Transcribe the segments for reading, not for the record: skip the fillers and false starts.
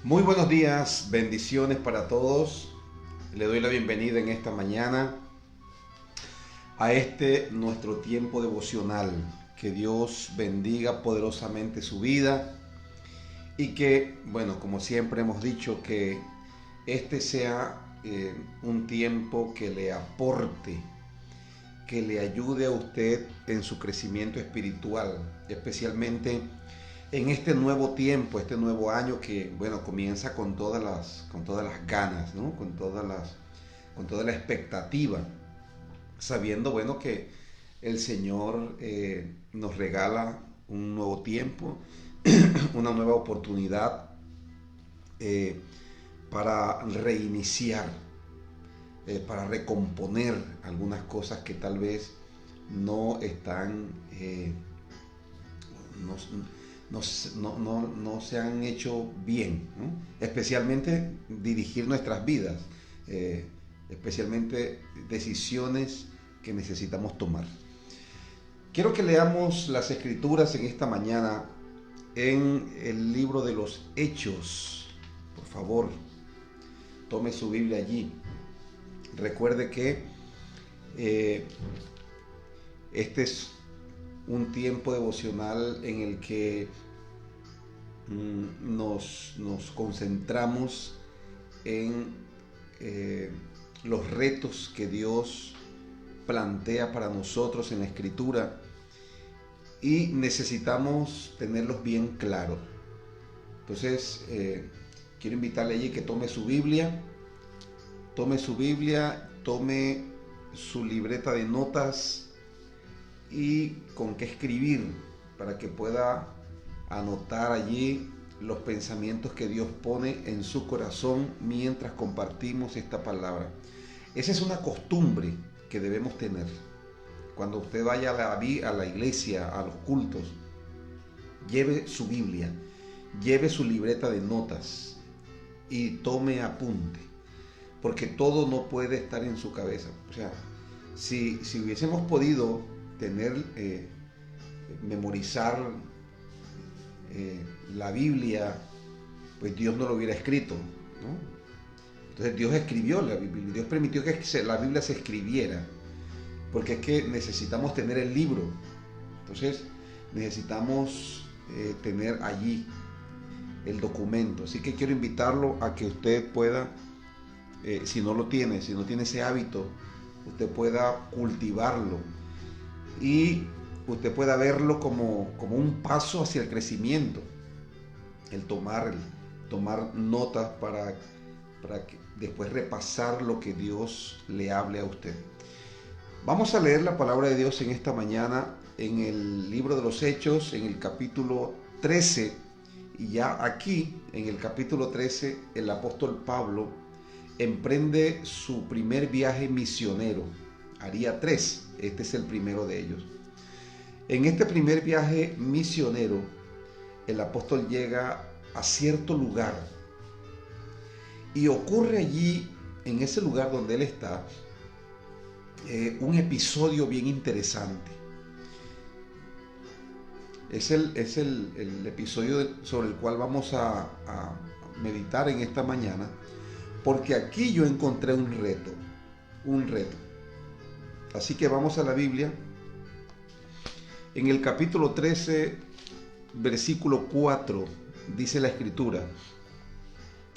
Muy buenos días, bendiciones para todos. Le doy la bienvenida en esta mañana a este nuestro tiempo devocional. Que Dios bendiga poderosamente su vida y que, bueno, como siempre hemos dicho, que este sea un tiempo que le aporte, que le ayude a usted en su crecimiento espiritual, especialmente en este nuevo tiempo, este nuevo año que, bueno, comienza con todas las ganas, ¿no? Con toda la expectativa, sabiendo, bueno, que el Señor nos regala un nuevo tiempo, una nueva oportunidad eh, para reiniciar, para recomponer algunas cosas que tal vez no están, no, no se han hecho bien, ¿no? Especialmente dirigir nuestras vidas, especialmente decisiones que necesitamos tomar. Quiero que leamos las escrituras en esta mañana en el libro de los Hechos. Por favor, tome su Biblia allí. Recuerde que este es un tiempo devocional en el que nos concentramos en los retos que Dios plantea para nosotros en la Escritura y necesitamos tenerlos bien claros. Entonces, quiero invitarle allí que tome su Biblia, tome su libreta de notas y con qué escribir para que pueda anotar allí los pensamientos que Dios pone en su corazón mientras compartimos esta palabra. Esa es una costumbre que debemos tener. Cuando usted vaya a la iglesia, a los cultos, lleve su Biblia, lleve su libreta de notas y tome apunte, porque todo no puede estar en su cabeza. O sea, si hubiésemos podido tener, memorizar la Biblia, pues Dios no lo hubiera escrito, ¿no? Entonces Dios escribió la Biblia, Dios permitió que la Biblia se escribiera, porque es que necesitamos tener el libro. Entonces necesitamos tener allí el documento. Así que quiero invitarlo a que usted pueda, si no tiene ese hábito, usted pueda cultivarlo y usted pueda verlo como un paso hacia el crecimiento, el tomar notas para que después repasar lo que Dios le hable a usted. Vamos a leer la palabra de Dios en esta mañana en el libro de los Hechos, en el capítulo 13, y ya aquí, en el capítulo 13, el apóstol Pablo emprende su primer viaje misionero. Haría 3, este es el primero de ellos. En este primer viaje misionero, el apóstol llega a cierto lugar y ocurre allí, en ese lugar donde él está, un episodio bien interesante. Es el episodio sobre el cual vamos a meditar en esta mañana, porque aquí yo encontré un reto. Así que vamos a la Biblia. En el capítulo 13, versículo 4, dice la Escritura: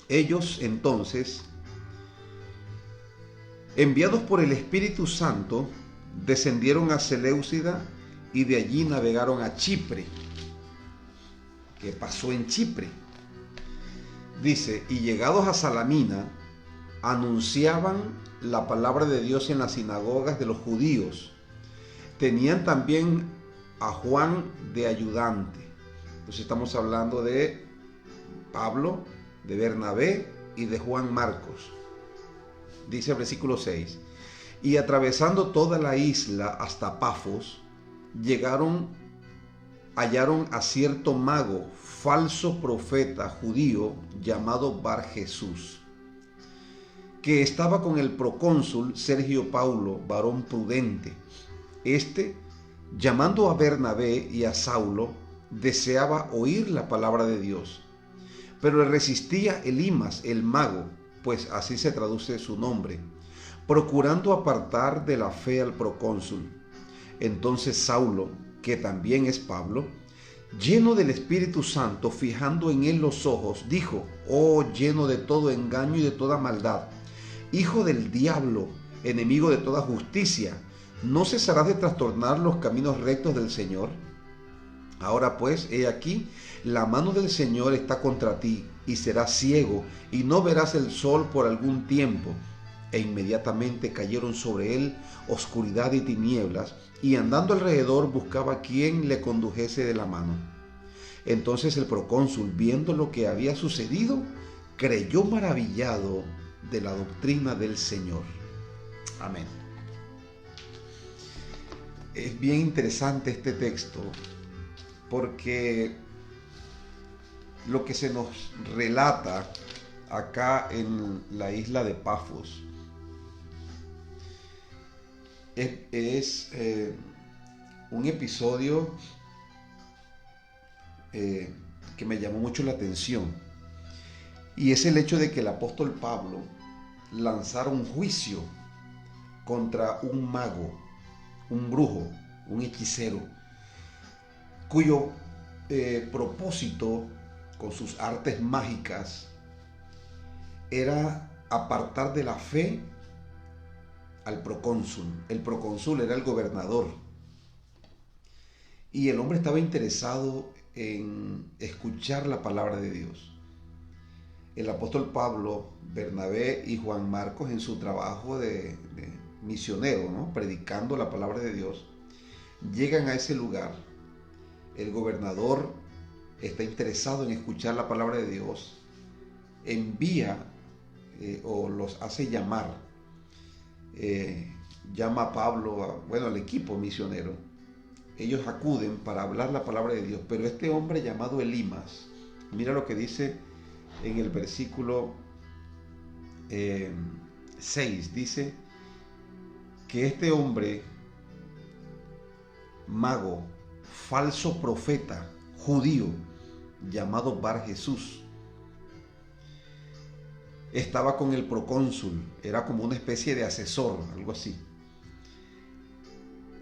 ellos entonces, enviados por el Espíritu Santo, descendieron a Seleucida y de allí navegaron a Chipre. ¿Qué pasó en Chipre? Dice, y llegados a Salamina, anunciaban la palabra de Dios en las sinagogas de los judíos. Tenían también a Juan de ayudante. Pues estamos hablando de Pablo, de Bernabé y de Juan Marcos. Dice el versículo 6, y atravesando toda la isla hasta Pafos, hallaron a cierto mago, falso profeta judío, llamado Bar Jesús, que estaba con el procónsul Sergio Paulo, varón prudente. Este, llamando a Bernabé y a Saulo, deseaba oír la palabra de Dios. Pero le resistía Elimas, el mago, pues así se traduce su nombre, procurando apartar de la fe al procónsul. Entonces Saulo, que también es Pablo, lleno del Espíritu Santo, fijando en él los ojos, dijo: oh, lleno de todo engaño y de toda maldad, hijo del diablo, enemigo de toda justicia, ¿no cesarás de trastornar los caminos rectos del Señor? Ahora pues, he aquí, la mano del Señor está contra ti, y serás ciego, y no verás el sol por algún tiempo. E inmediatamente cayeron sobre él oscuridad y tinieblas, y andando alrededor buscaba quien le condujese de la mano. Entonces el procónsul, viendo lo que había sucedido, creyó maravillado de la doctrina del Señor. Amén. Es bien interesante este texto, porque lo que se nos relata acá en la isla de Pafos es un episodio que me llamó mucho la atención, y es el hecho de que el apóstol Pablo lanzara un juicio contra un mago, un brujo, un hechicero, cuyo propósito con sus artes mágicas era apartar de la fe al procónsul. El procónsul era el gobernador, y el hombre estaba interesado en escuchar la palabra de Dios. El apóstol Pablo, Bernabé y Juan Marcos, en su trabajo de misionero, ¿no?, predicando la palabra de Dios, llegan a ese lugar. El gobernador está interesado en escuchar la palabra de Dios, envía o los hace llamar, llama a Pablo, al equipo misionero. Ellos acuden para hablar la palabra de Dios, pero este hombre llamado Elimas, mira lo que dice en el versículo 6, dice que este hombre mago, falso profeta, judío, llamado Bar Jesús, estaba con el procónsul, era como una especie de asesor, algo así.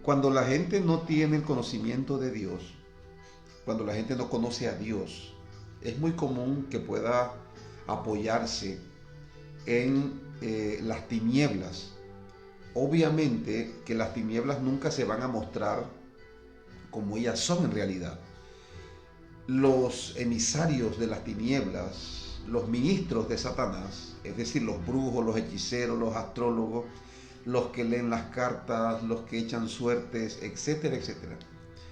Cuando la gente no tiene el conocimiento de Dios, cuando la gente no conoce a Dios, es muy común que pueda apoyarse en las tinieblas. Obviamente que las tinieblas nunca se van a mostrar como ellas son en realidad. Los emisarios de las tinieblas, los ministros de Satanás, es decir, los brujos, los hechiceros, los astrólogos, los que leen las cartas, los que echan suertes, etcétera, etcétera,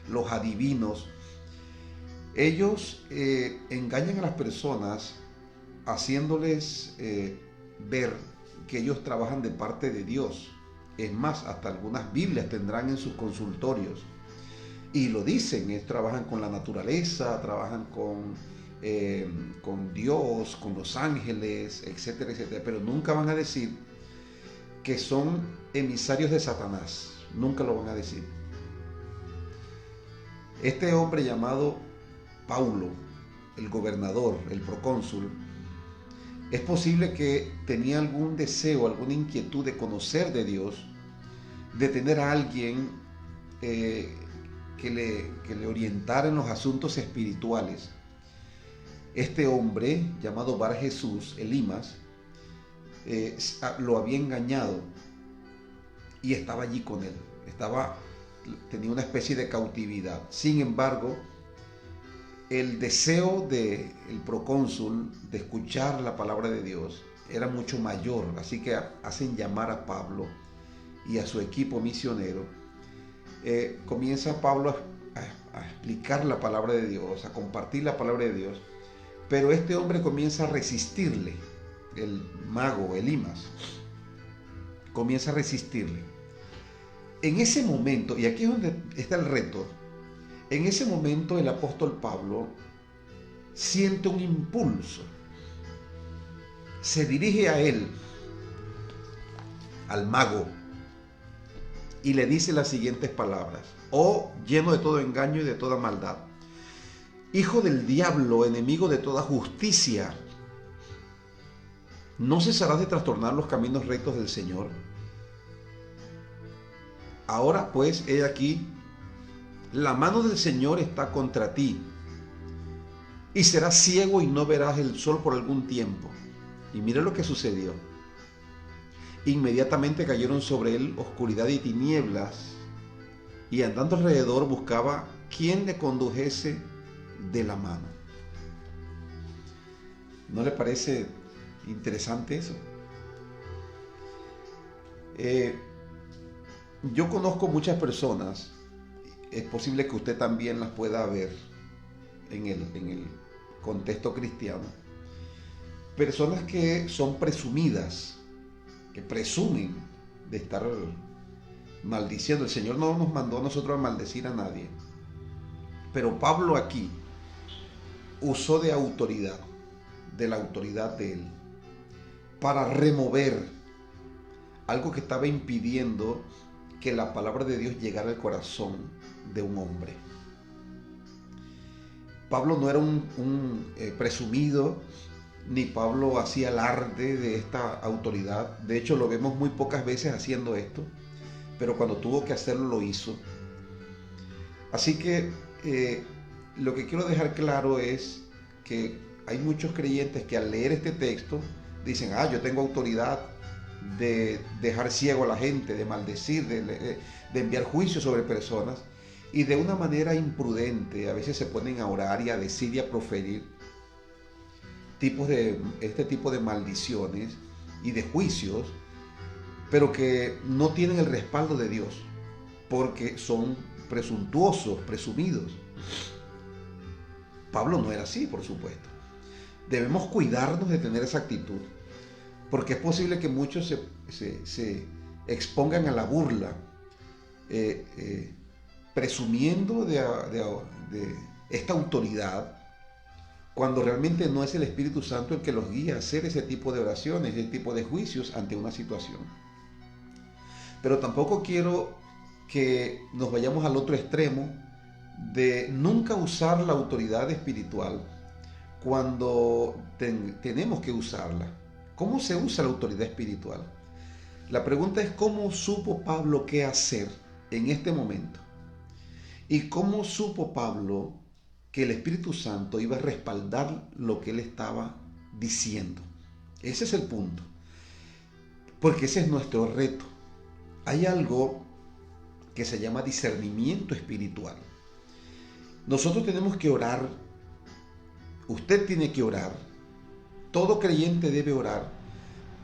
los adivinos, ellos engañan a las personas haciéndoles ver que ellos trabajan de parte de Dios. Es más, hasta algunas Biblias tendrán en sus consultorios, y lo dicen, trabajan con la naturaleza, trabajan con Dios, con los ángeles, etcétera, etcétera, pero nunca van a decir que son emisarios de Satanás, nunca lo van a decir. Este hombre llamado Paulo, el gobernador, el procónsul, es posible que tenía algún deseo, alguna inquietud de conocer de Dios, de tener a alguien que le orientara en los asuntos espirituales. Este hombre llamado Bar Jesús, Elimas, lo había engañado y estaba allí con él, tenía una especie de cautividad. Sin embargo, el deseo del procónsul de escuchar la palabra de Dios era mucho mayor, así que hacen llamar a Pablo y a su equipo misionero. Comienza Pablo a explicar la palabra de Dios, a compartir la palabra de Dios, pero este hombre comienza a resistirle. El mago Elimas comienza a resistirle. En ese momento, y aquí es donde está el reto, en ese momento el apóstol Pablo siente un impulso, se dirige a él, al mago, y le dice las siguientes palabras: oh, lleno de todo engaño y de toda maldad, hijo del diablo, enemigo de toda justicia, ¿no cesarás de trastornar los caminos rectos del Señor? Ahora pues, he aquí, la mano del Señor está contra ti, y serás ciego y no verás el sol por algún tiempo. Y mira lo que sucedió. Inmediatamente cayeron sobre él oscuridad y tinieblas, y andando alrededor buscaba quién le condujese de la mano. ¿No le parece interesante eso? Yo conozco muchas personas, es posible que usted también las pueda ver en el contexto cristiano, personas que son presumidas, que presumen de estar maldiciendo. El Señor no nos mandó a nosotros a maldecir a nadie, pero Pablo aquí usó de autoridad, de la autoridad de él, para remover algo que estaba impidiendo que la palabra de Dios llegara al corazón de un hombre. Pablo no era un presumido, ni Pablo hacía alarde de esta autoridad. De hecho, lo vemos muy pocas veces haciendo esto, pero cuando tuvo que hacerlo, lo hizo. Así que lo que quiero dejar claro es que hay muchos creyentes que al leer este texto dicen, yo tengo autoridad de dejar ciego a la gente, de maldecir, de enviar juicios sobre personas, y de una manera imprudente a veces se ponen a orar y a decir y a proferir este tipo de maldiciones y de juicios, pero que no tienen el respaldo de Dios, porque son presuntuosos, presumidos. Pablo no era así, por supuesto. Debemos cuidarnos de tener esa actitud, porque es posible que muchos se expongan a la burla, presumiendo de esta autoridad, cuando realmente no es el Espíritu Santo el que los guía a hacer ese tipo de oraciones, ese tipo de juicios ante una situación. Pero tampoco quiero que nos vayamos al otro extremo de nunca usar la autoridad espiritual cuando tenemos que usarla. ¿Cómo se usa la autoridad espiritual? La pregunta es cómo supo Pablo qué hacer en este momento. ¿Y cómo supo Pablo que el Espíritu Santo iba a respaldar lo que él estaba diciendo? Ese es el punto. Porque ese es nuestro reto. Hay algo que se llama discernimiento espiritual. Nosotros tenemos que orar. Usted tiene que orar. Todo creyente debe orar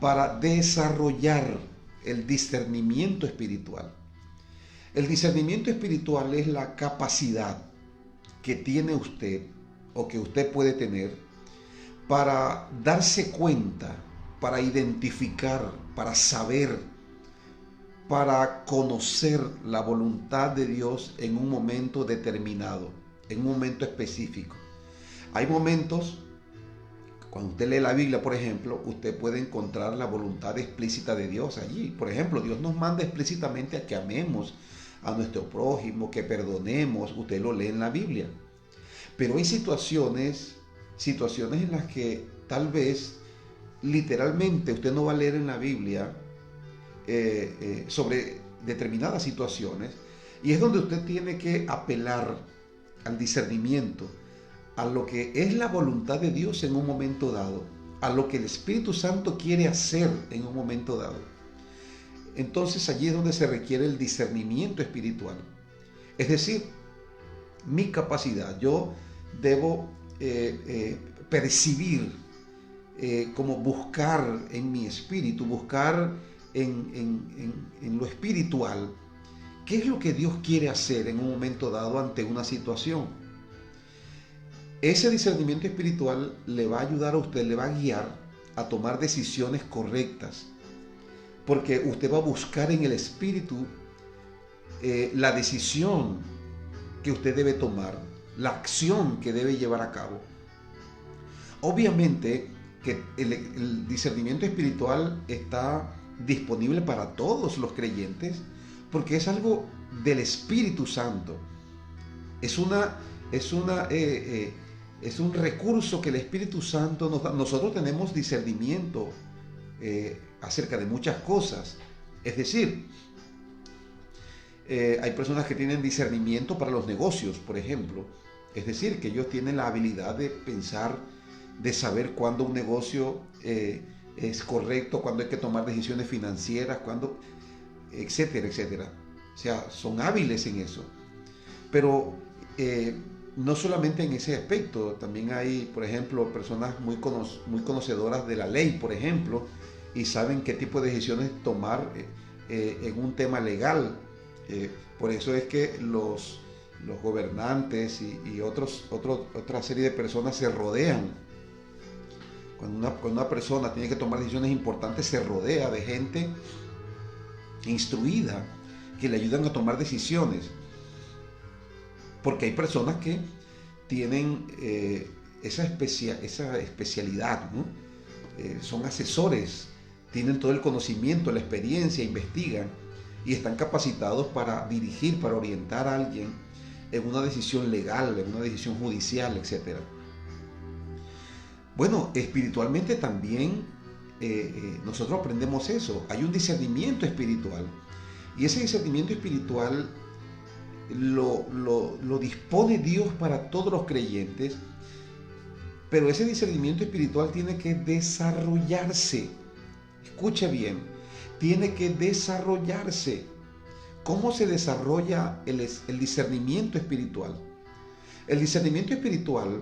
para desarrollar el discernimiento espiritual. El discernimiento espiritual es la capacidad que tiene usted o que usted puede tener para darse cuenta, para identificar, para saber, para conocer la voluntad de Dios en un momento determinado, en un momento específico. Hay momentos, cuando usted lee la Biblia, por ejemplo, usted puede encontrar la voluntad explícita de Dios allí. Por ejemplo, Dios nos manda explícitamente a que amemos a nuestro prójimo, que perdonemos. Usted lo lee en la Biblia. Pero hay situaciones en las que tal vez literalmente usted no va a leer en la Biblia sobre determinadas situaciones, y es donde usted tiene que apelar al discernimiento, a lo que es la voluntad de Dios en un momento dado, a lo que el Espíritu Santo quiere hacer en un momento dado. Entonces allí es donde se requiere el discernimiento espiritual. Es decir, mi capacidad, yo debo percibir, como buscar en mi espíritu, buscar en lo espiritual, qué es lo que Dios quiere hacer en un momento dado ante una situación. Ese discernimiento espiritual le va a ayudar a usted, le va a guiar a tomar decisiones correctas, porque usted va a buscar en el espíritu la decisión que usted debe tomar, la acción que debe llevar a cabo. Obviamente que el discernimiento espiritual está disponible para todos los creyentes, porque es algo del Espíritu Santo. Es una es es un recurso que el Espíritu Santo nos da. Nosotros tenemos discernimiento acerca de muchas cosas. Es decir, hay personas que tienen discernimiento para los negocios, por ejemplo. Es decir, que ellos tienen la habilidad de pensar, de saber cuándo un negocio es correcto, cuándo hay que tomar decisiones financieras, cuándo, etcétera, etcétera. O sea, son hábiles en eso. Pero no solamente en ese aspecto, también hay, por ejemplo, personas muy conocedoras de la ley, por ejemplo, y saben qué tipo de decisiones tomar en un tema legal. Por eso es que los gobernantes y otra serie de personas se rodean. Cuando una persona tiene que tomar decisiones importantes, se rodea de gente instruida que le ayudan a tomar decisiones. Porque hay personas que tienen esa especialidad, ¿no? Son asesores, tienen todo el conocimiento, la experiencia, investigan y están capacitados para dirigir, para orientar a alguien en una decisión legal, en una decisión judicial, etc. Bueno, espiritualmente también nosotros aprendemos eso. Hay un discernimiento espiritual y ese discernimiento espiritual lo dispone Dios para todos los creyentes, pero ese discernimiento espiritual tiene que desarrollarse. Escuche bien, tiene que desarrollarse. ¿Cómo se desarrolla el discernimiento espiritual? El discernimiento espiritual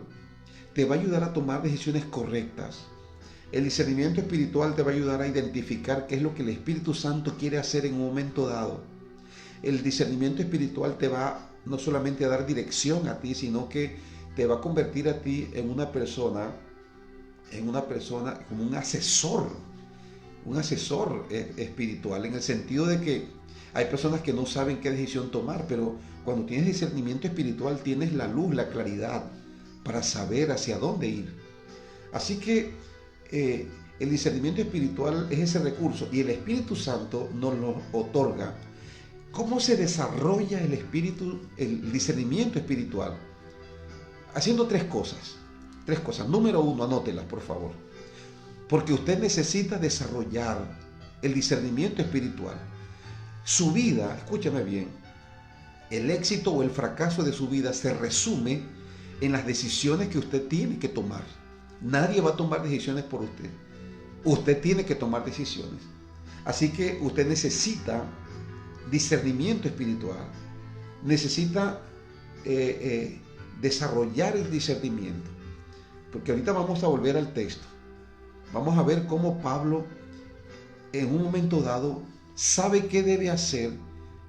te va a ayudar a tomar decisiones correctas. El discernimiento espiritual te va a ayudar a identificar qué es lo que el Espíritu Santo quiere hacer en un momento dado. El discernimiento espiritual te va no solamente a dar dirección a ti, sino que te va a convertir a ti en una persona como un asesor espiritual, en el sentido de que hay personas que no saben qué decisión tomar, pero cuando tienes discernimiento espiritual tienes la luz, la claridad para saber hacia dónde ir. Así que el discernimiento espiritual es ese recurso y el Espíritu Santo nos lo otorga. ¿Cómo se desarrolla el discernimiento espiritual? Haciendo tres cosas. Número uno, anótelas, por favor. Porque usted necesita desarrollar el discernimiento espiritual. Su vida, escúchame bien, el éxito o el fracaso de su vida se resume en las decisiones que usted tiene que tomar. Nadie va a tomar decisiones por usted. Usted tiene que tomar decisiones. Así que usted necesita discernimiento espiritual. Necesita desarrollar el discernimiento. Porque ahorita vamos a volver al texto. Vamos a ver cómo Pablo en un momento dado sabe qué debe hacer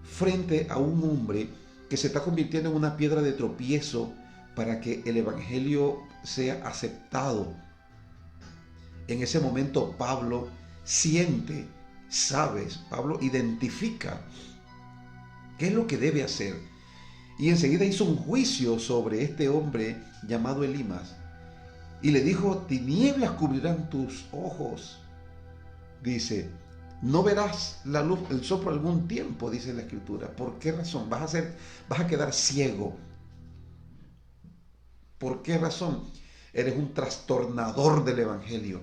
frente a un hombre que se está convirtiendo en una piedra de tropiezo para que el evangelio sea aceptado. En ese momento Pablo siente, Pablo identifica qué es lo que debe hacer. Y enseguida hizo un juicio sobre este hombre llamado Elimas. Y le dijo, tinieblas cubrirán tus ojos. Dice, no verás la luz, el sol por algún tiempo, dice la Escritura. ¿Por qué razón? Vas a quedar ciego. ¿Por qué razón? Eres un trastornador del evangelio.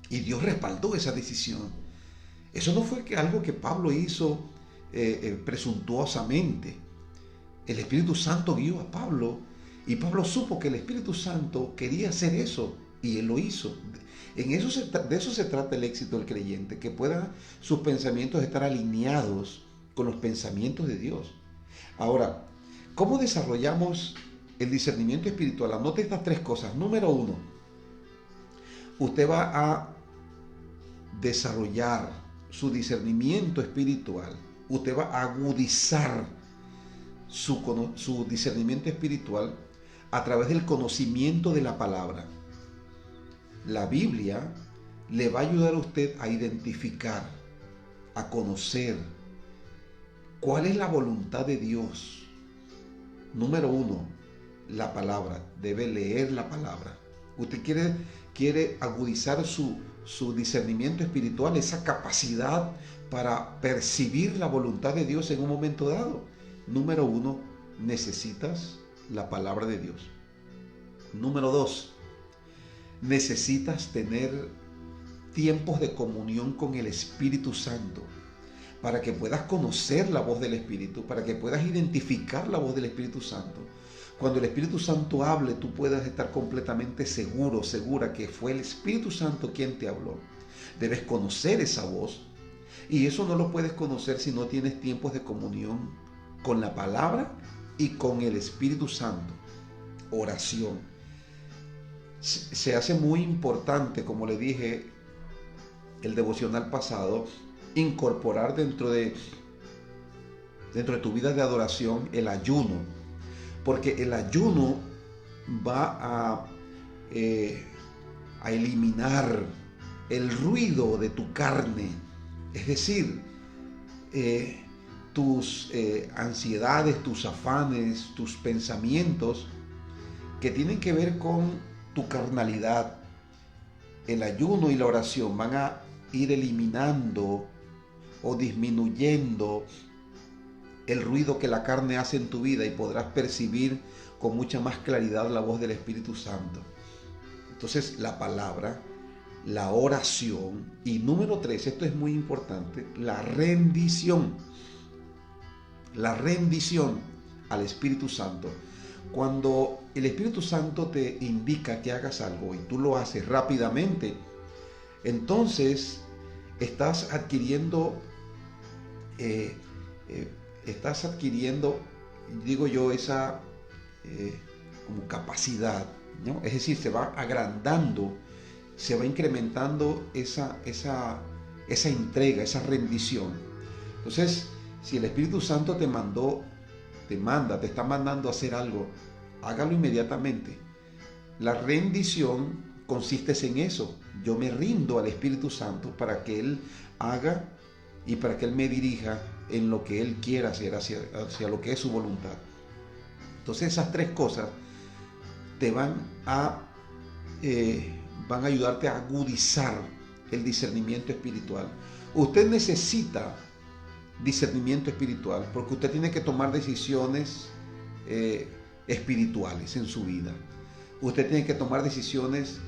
Y Dios respaldó esa decisión. Eso no fue algo que Pablo hizo presuntuosamente. El Espíritu Santo guió a Pablo y Pablo supo que el Espíritu Santo quería hacer eso y él lo hizo. De eso se trata el éxito del creyente, que puedan sus pensamientos estar alineados con los pensamientos de Dios. Ahora, ¿cómo desarrollamos el discernimiento espiritual? Anote estas tres cosas. Número uno, usted va a desarrollar su discernimiento espiritual. Usted va a agudizar su discernimiento espiritual a través del conocimiento de la palabra. La Biblia le va a ayudar a usted a identificar, a conocer cuál es la voluntad de Dios. Número uno, la palabra. Debe leer la palabra. Usted quiere agudizar su discernimiento espiritual, esa capacidad para percibir la voluntad de Dios en un momento dado. Número uno, necesitas la palabra de Dios. Número 2, necesitas tener tiempos de comunión con el Espíritu Santo para que puedas conocer la voz del Espíritu, para que puedas identificar la voz del Espíritu Santo. Cuando el Espíritu Santo hable, tú puedas estar completamente seguro, segura que fue el Espíritu Santo quien te habló. Debes conocer esa voz, y eso no lo puedes conocer si no tienes tiempos de comunión con la palabra y con el Espíritu Santo. Oración. Se hace muy importante, como le dije, el devocional pasado, incorporar dentro de tu vida de adoración el ayuno, porque el ayuno va a eliminar el ruido de tu carne, es decir, tus ansiedades, tus afanes, tus pensamientos que tienen que ver con tu carnalidad. El ayuno y la oración van a ir eliminando o disminuyendo el ruido que la carne hace en tu vida, y podrás percibir con mucha más claridad la voz del Espíritu Santo. Entonces, la palabra, la oración, y número 3, esto es muy importante, la rendición. La rendición al Espíritu Santo. Cuando el Espíritu Santo te indica que hagas algo y tú lo haces rápidamente, entonces estás adquiriendo, digo yo, esa como capacidad, ¿no? Es decir, se va agrandando, se va incrementando esa entrega, esa rendición. Entonces, si el Espíritu Santo te está mandando a hacer algo, hágalo inmediatamente. La rendición consiste en eso. Yo me rindo al Espíritu Santo para que Él haga y para que Él me dirija en lo que Él quiera hacer, hacia lo que es su voluntad. Entonces, esas 3 cosas te van a ayudarte a agudizar el discernimiento espiritual. Usted necesita discernimiento espiritual porque usted tiene que tomar decisiones espirituales en su vida. Usted tiene que tomar decisiones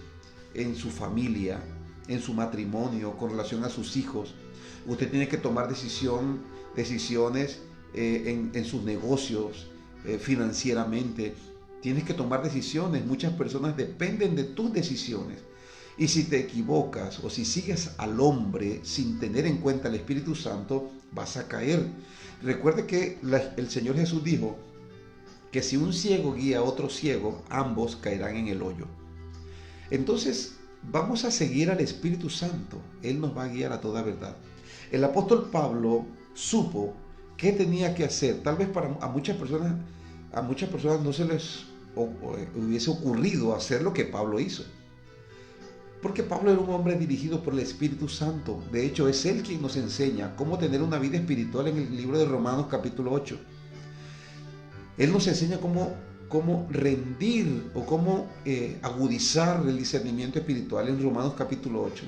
en su familia, en su matrimonio, con relación a sus hijos. Usted tiene que tomar decisiones en sus negocios, financieramente. Tienes que tomar decisiones. Muchas personas dependen de tus decisiones. Y si te equivocas o si sigues al hombre sin tener en cuenta el Espíritu Santo, vas a caer. Recuerde que el Señor Jesús dijo que si un ciego guía a otro ciego, ambos caerán en el hoyo. Entonces, vamos a seguir al Espíritu Santo. Él nos va a guiar a toda verdad. El apóstol Pablo supo qué tenía que hacer. Tal vez a muchas personas no se les hubiese ocurrido hacer lo que Pablo hizo. Porque Pablo era un hombre dirigido por el Espíritu Santo. De hecho, es él quien nos enseña cómo tener una vida espiritual en el libro de Romanos capítulo 8. Él nos enseña cómo rendir o cómo agudizar el discernimiento espiritual en Romanos capítulo 8.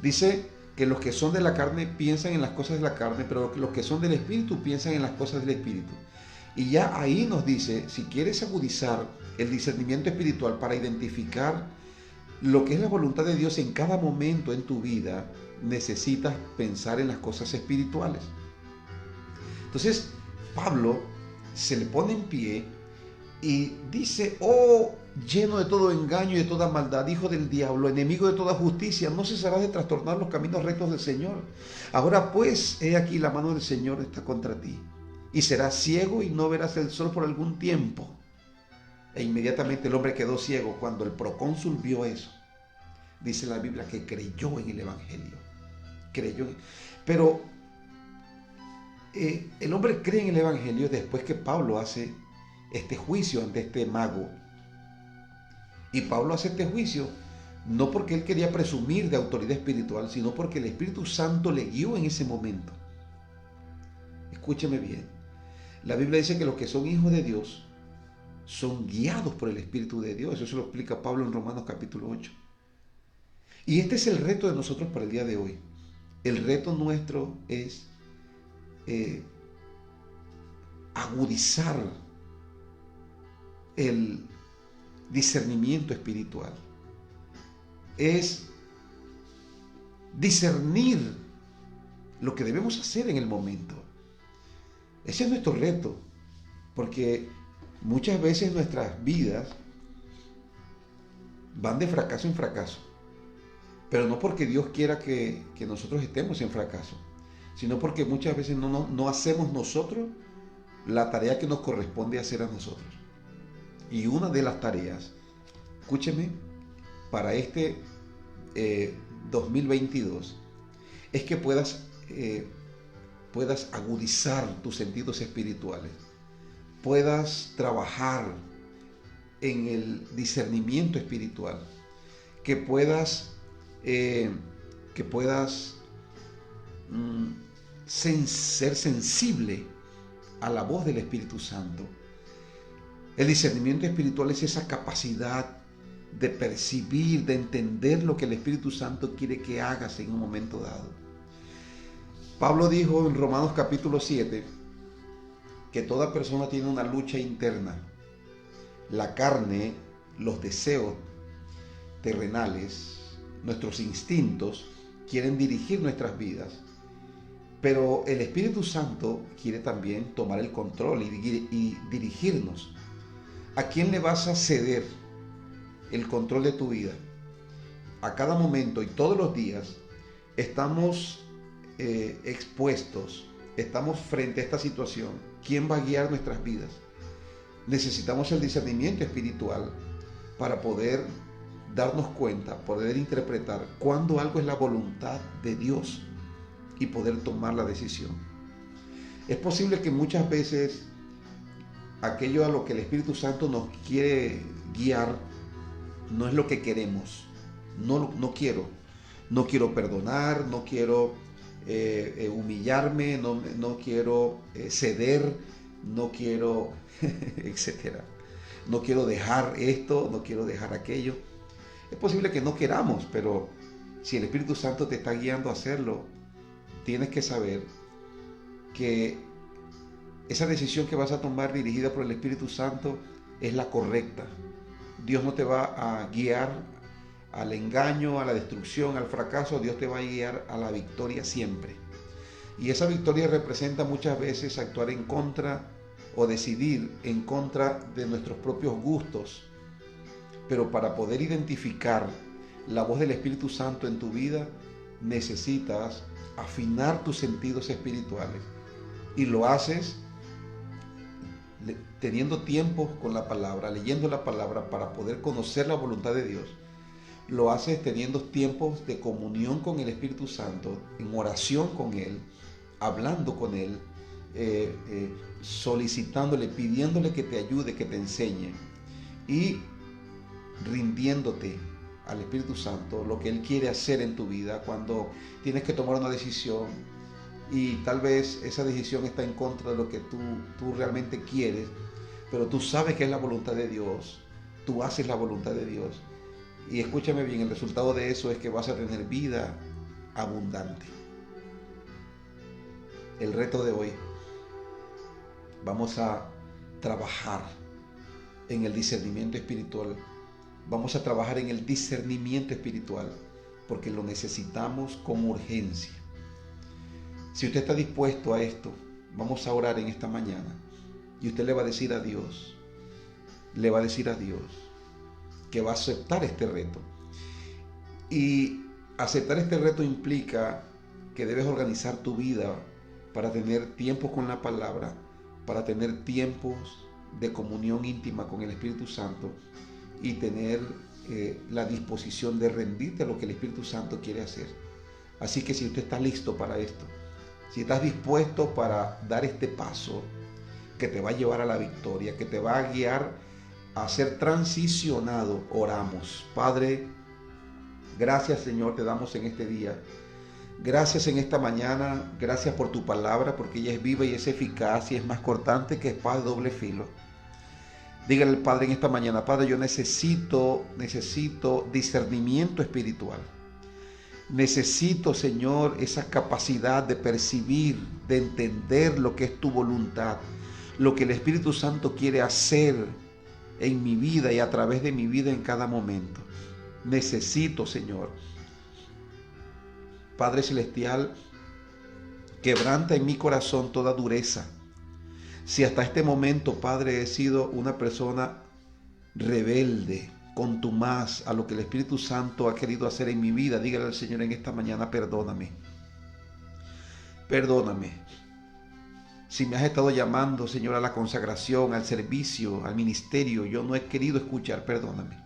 Dice que los que son de la carne piensan en las cosas de la carne, pero los que son del Espíritu piensan en las cosas del Espíritu. Y ya ahí nos dice, si quieres agudizar el discernimiento espiritual para identificar lo que es la voluntad de Dios en cada momento en tu vida, necesitas pensar en las cosas espirituales. Entonces, Pablo se le pone en pie y dice: oh, lleno de todo engaño y de toda maldad, hijo del diablo, enemigo de toda justicia, no cesarás de trastornar los caminos rectos del Señor. Ahora pues, he aquí la mano del Señor está contra ti, y serás ciego y no verás el sol por algún tiempo. E inmediatamente el hombre quedó ciego. Cuando el procónsul vio eso, dice la Biblia que creyó en el Evangelio. Pero el hombre cree en el Evangelio después que Pablo hace este juicio ante este mago. Y Pablo hace este juicio no porque él quería presumir de autoridad espiritual, sino porque el Espíritu Santo le guió en ese momento. Escúcheme bien. La Biblia dice que los que son hijos de Dios son guiados por el Espíritu de Dios. Eso se lo explica Pablo en Romanos capítulo 8. Y este es el reto de nosotros para el día de hoy. El reto nuestro es agudizar el discernimiento espiritual. Es discernir lo que debemos hacer en el momento. Ese es nuestro reto, porque muchas veces nuestras vidas van de fracaso en fracaso, pero no porque Dios quiera que nosotros estemos en fracaso, sino porque muchas veces no hacemos nosotros la tarea que nos corresponde hacer a nosotros. Y una de las tareas, escúcheme, para este 2022 es que puedas agudizar tus sentidos espirituales, puedas trabajar en el discernimiento espiritual, que puedas ser sensible a la voz del Espíritu Santo. El discernimiento espiritual es esa capacidad de percibir, de entender lo que el Espíritu Santo quiere que hagas en un momento dado. Pablo dijo en Romanos capítulo 7 que toda persona tiene una lucha interna. La carne, los deseos terrenales, nuestros instintos quieren dirigir nuestras vidas, pero el Espíritu Santo quiere también tomar el control y dirigirnos. ¿A quién le vas a ceder el control de tu vida? A cada momento y todos los días estamos expuestos, estamos frente a esta situación. ¿Quién va a guiar nuestras vidas? Necesitamos el discernimiento espiritual para poder darnos cuenta, poder interpretar cuándo algo es la voluntad de Dios y poder tomar la decisión. Es posible que muchas veces aquello a lo que el Espíritu Santo nos quiere guiar no es lo que queremos. No quiero perdonar, no quiero humillarme, no quiero ceder, no quiero, etcétera. No quiero dejar esto, no quiero dejar aquello. Es posible que no queramos, pero si el Espíritu Santo te está guiando a hacerlo, tienes que saber que esa decisión que vas a tomar dirigida por el Espíritu Santo es la correcta. Dios no te va a guiar al engaño, a la destrucción, al fracaso. Dios te va a guiar a la victoria siempre. Y esa victoria representa muchas veces actuar en contra o decidir en contra de nuestros propios gustos. Pero para poder identificar la voz del Espíritu Santo en tu vida, necesitas afinar tus sentidos espirituales. Y lo haces teniendo tiempo con la palabra, leyendo la palabra para poder conocer la voluntad de Dios. Lo haces teniendo tiempos de comunión con el Espíritu Santo, en oración con Él, hablando con Él, solicitándole, pidiéndole que te ayude, que te enseñe y rindiéndote al Espíritu Santo lo que Él quiere hacer en tu vida cuando tienes que tomar una decisión y tal vez esa decisión está en contra de lo que tú realmente quieres, pero tú sabes que es la voluntad de Dios, tú haces la voluntad de Dios. Y escúchame bien, el resultado de eso es que vas a tener vida abundante. El reto de hoy, vamos a trabajar en el discernimiento espiritual. Vamos a trabajar en el discernimiento espiritual porque lo necesitamos con urgencia. Si usted está dispuesto a esto, vamos a orar en esta mañana y usted le va a decir a Dios que va a aceptar este reto. Y aceptar este reto implica que debes organizar tu vida para tener tiempos con la palabra, para tener tiempos de comunión íntima con el Espíritu Santo y tener la disposición de rendirte a lo que el Espíritu Santo quiere hacer. Así que si usted está listo para esto, si estás dispuesto para dar este paso que te va a llevar a la victoria, que te va a guiar a ser transicionado, oramos. Padre, gracias Señor, te damos en este día. Gracias en esta mañana, gracias por tu palabra, porque ella es viva y es eficaz y es más cortante que espada de doble filo. Dígale al Padre en esta mañana: Padre, yo necesito discernimiento espiritual. Necesito, Señor, esa capacidad de percibir, de entender lo que es tu voluntad, lo que el Espíritu Santo quiere hacer en mi vida y a través de mi vida en cada momento. Necesito, Señor, Padre Celestial, quebranta en mi corazón toda dureza. Si hasta este momento, Padre, he sido una persona rebelde, contumaz a lo que el Espíritu Santo ha querido hacer en mi vida, dígale al Señor en esta mañana, perdóname. Perdóname. Si me has estado llamando, Señor, a la consagración, al servicio, al ministerio, yo no he querido escuchar, perdóname.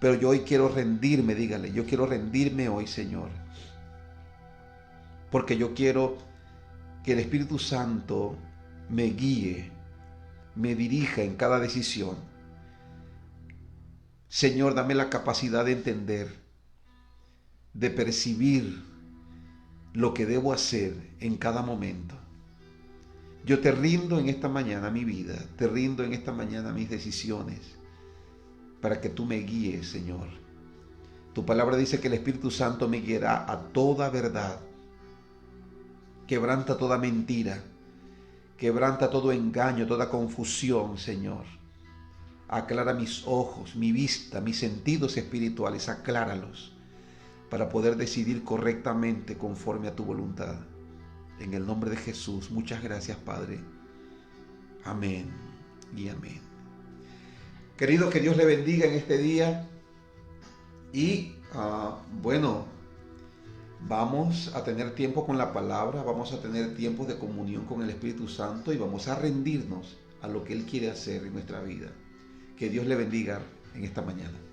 Pero yo hoy quiero rendirme, dígale, yo quiero rendirme hoy, Señor. Porque yo quiero que el Espíritu Santo me guíe, me dirija en cada decisión. Señor, dame la capacidad de entender, de percibir lo que debo hacer en cada momento. Yo te rindo en esta mañana mi vida, te rindo en esta mañana mis decisiones, para que tú me guíes, Señor. Tu palabra dice que el Espíritu Santo me guiará a toda verdad. Quebranta toda mentira, quebranta todo engaño, toda confusión, Señor. Aclara mis ojos, mi vista, mis sentidos espirituales, acláralos para poder decidir correctamente conforme a tu voluntad. En el nombre de Jesús, muchas gracias, Padre. Amén y amén. Querido, que Dios le bendiga en este día. Y vamos a tener tiempo con la palabra, vamos a tener tiempos de comunión con el Espíritu Santo y vamos a rendirnos a lo que Él quiere hacer en nuestra vida. Que Dios le bendiga en esta mañana.